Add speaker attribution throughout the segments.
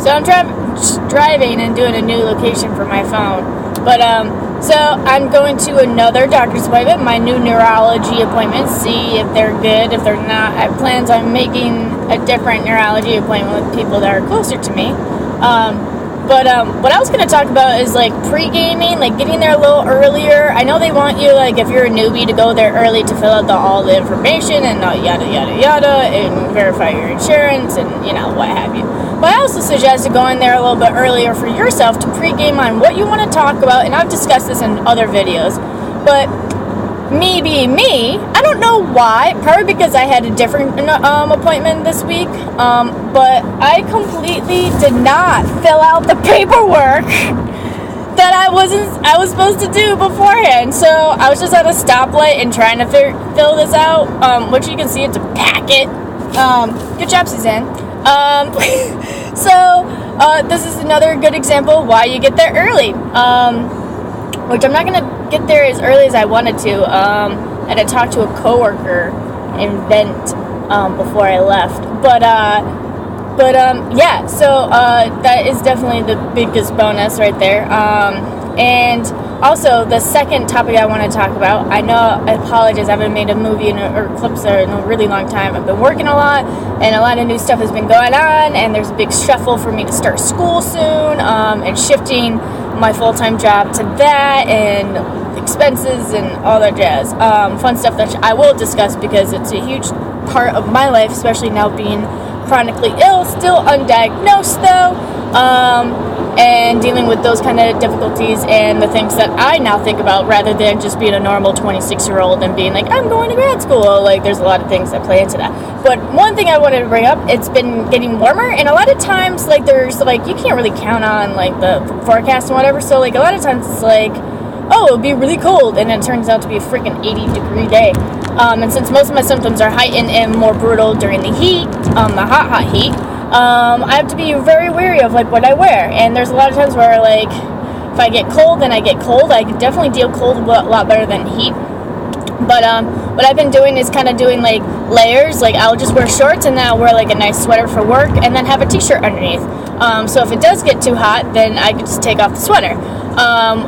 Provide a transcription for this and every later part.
Speaker 1: So I'm driving and doing a new location for my phone. But, so I'm going to another doctor's appointment, my new neurology appointment, see if they're good. If they're not, I plans on making a different neurology appointment with people that are closer to me. But what I was going to talk about is, like, pre-gaming, like, getting there a little earlier. I know they want you, like, if you're a newbie, to go there early to fill out all the information and yada, yada, yada, and verify your insurance and, what have you. But I also suggested going there a little bit earlier for yourself to pre-game on what you want to talk about, and I've discussed this in other videos. But me being me, I don't know why, probably because I had a different appointment this week, but I completely did not fill out the paperwork that I was supposed to do beforehand. So I was just at a stoplight and trying to fill this out, which you can see it's a packet. Good job, Suzanne. So this is another good example of why you get there early, which I'm not going to get there as early as I wanted to. And I talked to a coworker in Vent before I left. But yeah, so that is definitely the biggest bonus right there. And also, the second topic I want to talk about, I apologize, I haven't made a movie or clips in a really long time. I've been working a lot, and a lot of new stuff has been going on, and there's a big shuffle for me to start school soon, and shifting my full-time job to that, and expenses, and all that jazz. Fun stuff that I will discuss because it's a huge part of my life, especially now being chronically ill, still undiagnosed though, and dealing with those kind of difficulties and the things that I now think about rather than just being a normal 26-year-old and being like, I'm going to grad school. Like, there's a lot of things that play into that. But one thing I wanted to bring up, it's been getting warmer, and a lot of times, like, there's, like, you can't really count on, like, the forecast and whatever, so, like, a lot of times it's like, oh, it'll be really cold, and it turns out to be a freaking 80-degree day. And since most of my symptoms are heightened and more brutal during the heat, the hot heat, I have to be very wary of, like, what I wear. And there's a lot of times where, like, if I get cold, then I get cold. I can definitely deal cold a lot better than heat. But what I've been doing is kind of doing, like, layers. Like, I'll just wear shorts, and then I'll wear, like, a nice sweater for work, and then have a t-shirt underneath. So if it does get too hot, then I could just take off the sweater.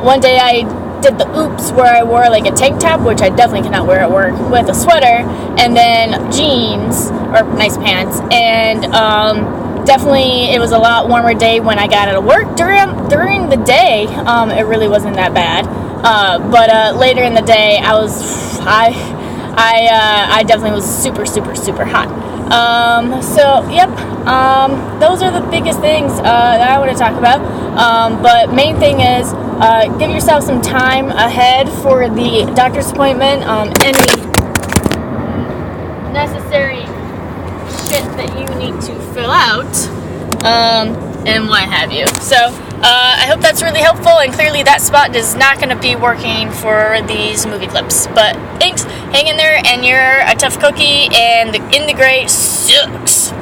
Speaker 1: One day I did the oops where I wore, like, a tank top, which I definitely cannot wear at work, with a sweater, and then jeans, or nice pants, and definitely it was a lot warmer day when I got out of work. During the day, it really wasn't that bad, but later in the day, I definitely was super, super, super hot. So, yep, those are the biggest things that I want to talk about, but main thing is, give yourself some time ahead for the doctor's appointment, any necessary shit that you need to fill out, and what have you. So, I hope that's really helpful, and clearly that spot is not going to be working for these movie clips. But thanks, hang in there, and you're a tough cookie, and In the Gray sucks.